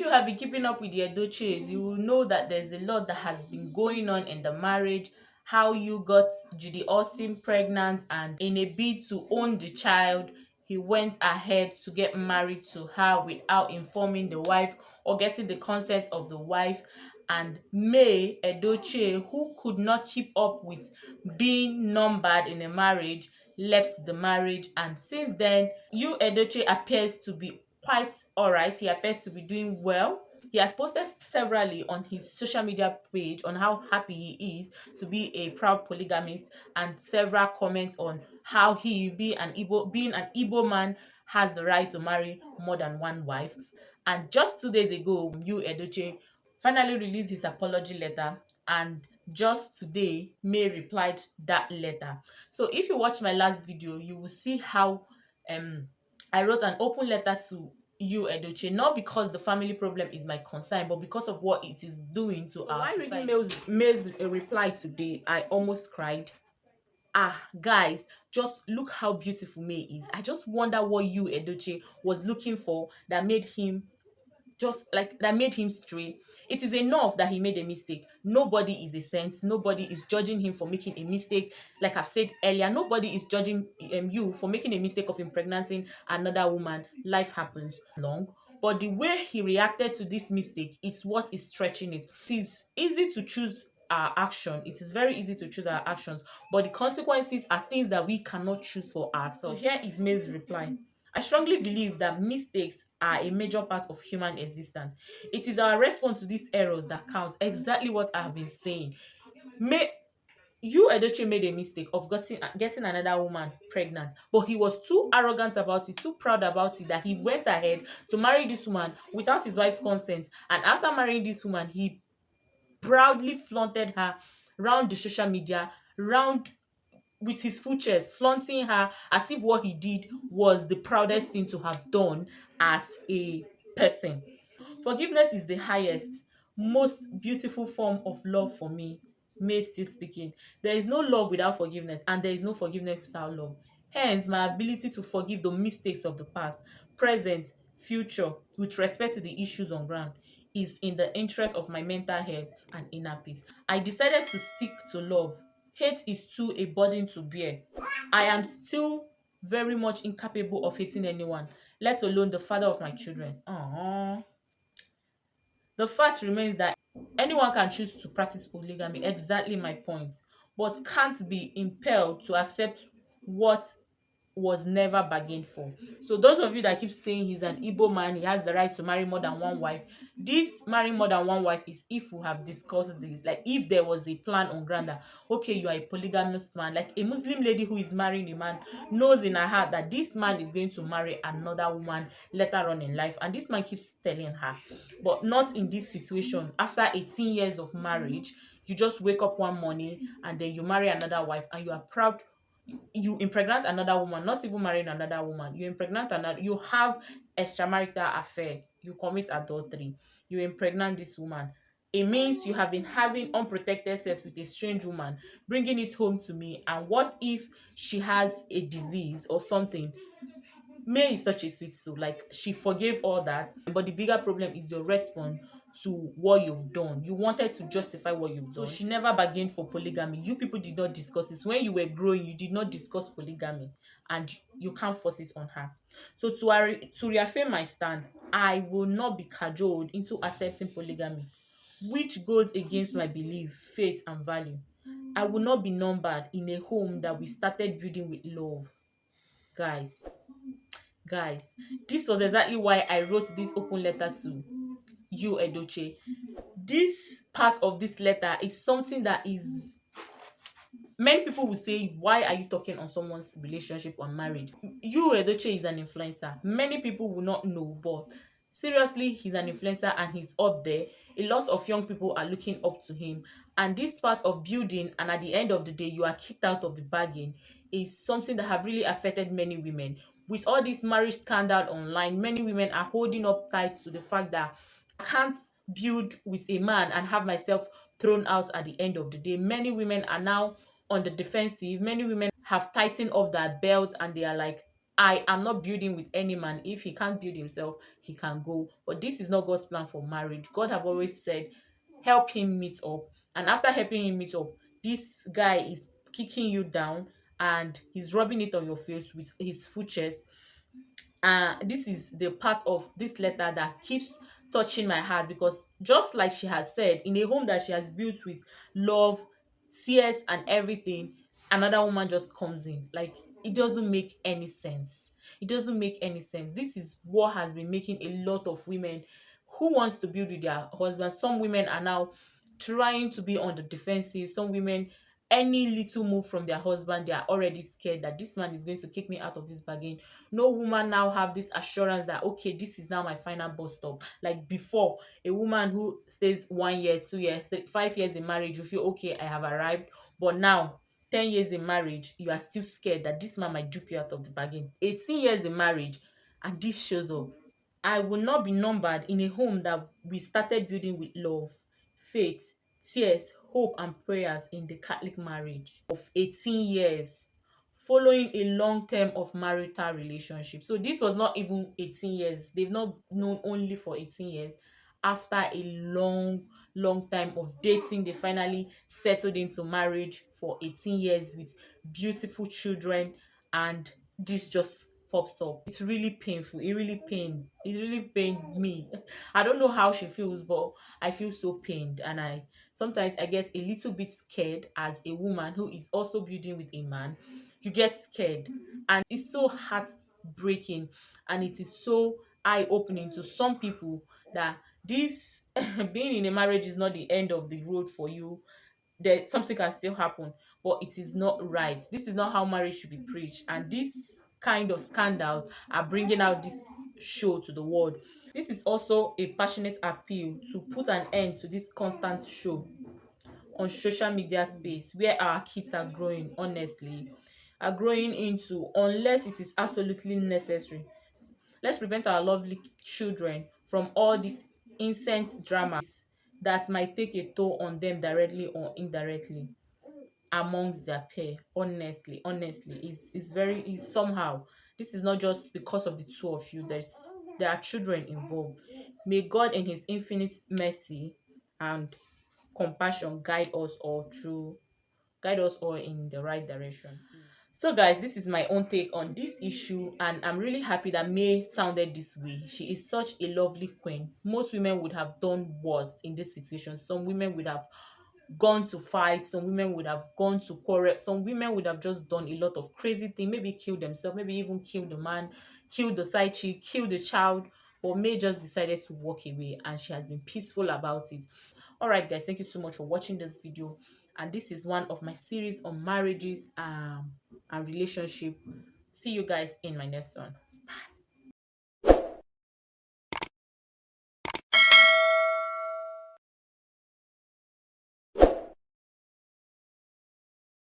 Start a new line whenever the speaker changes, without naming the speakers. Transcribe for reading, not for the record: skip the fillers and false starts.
you have been keeping up with the Edochies, you will know that there's a lot that has been going on in the marriage. How you got Judy Austin pregnant, and in a bid to own the child, he went ahead to get married to her without informing the wife or getting the consent of the wife. And May Edochie, who could not keep up with being numbered in a marriage, left the marriage. And since then, Yul Edochie appears to be quite alright. He appears to be doing well. He has posted severally on his social media page on how happy he is to be a proud polygamist, and several comments on how he being an Igbo man has the right to marry more than one wife. And just 2 days ago, Yul Edochie finally released his apology letter, and just today May replied that letter. So if you watch my last video, you will see how I wrote an open letter to Yul Edochie, not because the family problem is my concern, but because of what it is doing to our society. While reading May's reply today, I almost cried. Guys, just look how beautiful May is. I just wonder what Yul Edochie was looking for that made him stray. It is enough that he made a mistake. Nobody is a saint. Nobody is judging him for making a mistake. Like I've said earlier, nobody is judging you for making a mistake of impregnating another woman. Life happens long. But the way he reacted to this mistake is what is stretching it. It is easy to choose our action. It is very easy to choose our actions, but the consequences are things that we cannot choose for ourselves. So here is May's reply. I strongly believe that mistakes are a major part of human existence. It is our response to these errors that count. Exactly what I have been saying. Yul Edochie made a mistake of getting another woman pregnant, but he was too arrogant about it, too proud about it, that he went ahead to marry this woman without his wife's consent. And after marrying this woman, he proudly flaunted her round the social media, round with his full chest, flaunting her as if what he did was the proudest thing to have done as a person. Forgiveness is the highest, most beautiful form of love for me. May still speaking. There is no love without forgiveness, and there is no forgiveness without love. Hence, my ability to forgive the mistakes of the past, present, future, with respect to the issues on ground, is in the interest of my mental health and inner peace. I decided to stick to love. Hate is too a burden to bear. I am still very much incapable of hating anyone, let alone the father of my children. Aww. The fact remains that anyone can choose to practice polygamy, exactly my point, but can't be impelled to accept what was never bargained for. So those of you that keep saying he's an Igbo man, he has the right to marry more than one wife. This marrying more than one wife is if we have discussed this. Like if there was a plan on ground that, okay, you are a polygamous man, like a Muslim lady who is marrying a man knows in her heart that this man is going to marry another woman later on in life. And this man keeps telling her. But not in this situation. After 18 years of marriage, you just wake up one morning and then you marry another wife and you are proud. You impregnate another woman, not even marrying another woman. You impregnate another, you have extramarital affair, you commit adultery, you impregnate this woman. It means you have been having unprotected sex with a strange woman, bringing it home to me. And what if she has a disease or something? May is such a sweet soul. Like she forgave all that, but the bigger problem is your response to what you've done. You wanted to justify what you've done. So she never bargained for polygamy. You people did not discuss this. When you were growing, you did not discuss polygamy, and you can't force it on her. So to reaffirm my stand, I will not be cajoled into accepting polygamy, which goes against my belief, faith, and value. I will not be numbered in a home that we started building with love. Guys, this was exactly why I wrote this open letter to Yul Edochie. This part of this letter is something that is, many people will say, why are you talking on someone's relationship or marriage? Yul Edochie is an influencer. Many people will not know, but seriously, he's an influencer and he's up there. A lot of young people are looking up to him, and this part of building, and at the end of the day you are kicked out of the bargain, is something that have really affected many women. With all this marriage scandal online, many women are holding up tight to the fact that I can't build with a man and have myself thrown out at the end of the day. Many women are now on the defensive. Many women have tightened up their belts and they are like, I am not building with any man. If he can't build himself, he can go. But this is not God's plan for marriage. God have always said, help him meet up. And after helping him meet up, this guy is kicking you down and he's rubbing it on your face with his foot chest. This is the part of this letter that keeps touching my heart, because just like she has said, in a home that she has built with love, tears and everything, another woman just comes in. Like, it doesn't make any sense. It doesn't make any sense. This is what has been making a lot of women who wants to build with their husbands. Some women are now trying to be on the defensive. Some women, any little move from their husband, they are already scared that this man is going to kick me out of this bargain. No woman now have this assurance that, okay, this is now my final bus stop. Like before, a woman who stays 1 year, 2 years, 5 years in marriage, you feel, okay, I have arrived. But now, 10 years in marriage, you are still scared that this man might dupe you out of the bargain. 18 years in marriage, and this shows up. I will not be numbered in a home that we started building with love, faith, tears, hope, and prayers in the Catholic marriage of 18 years, following a long term of marital relationship. So this was not even 18 years. They've not known only for 18 years. After a long, long time of dating, they finally settled into marriage for 18 years with beautiful children, and this just pops up. It's really painful. It really pained me. I don't know how she feels, but I feel so pained, and I sometimes I get a little bit scared as a woman who is also building with a man. You get scared, and it's so heartbreaking, and it is so eye-opening to some people that this being in a marriage is not the end of the road for you. There something can still happen, but it is not right. This is not how marriage should be preached, and this kind of scandals are bringing out this show to the world. This is also a passionate appeal to put an end to this constant show on social media space where our kids are growing, honestly, are growing into, unless it is absolutely necessary. Let's prevent our lovely children from all these incest dramas that might take a toll on them directly or indirectly amongst their pair. Honestly, is very is somehow. This is not just because of the two of you. There are children involved. May God in his infinite mercy and compassion guide us all in the right direction. So guys, this is my own take on this issue, and I'm really happy that May sounded this way. She is such a lovely queen. Most women would have done worse in this situation. Some women would have gone to fight, some women would have gone to quarrel, some women would have just done a lot of crazy things, maybe kill themselves, maybe even kill the man, kill the side chick, kill the child. But May just decided to walk away, and she has been peaceful about it. All right guys, thank you so much for watching this video, and this is one of my series on marriages and relationship. See you guys in my next one.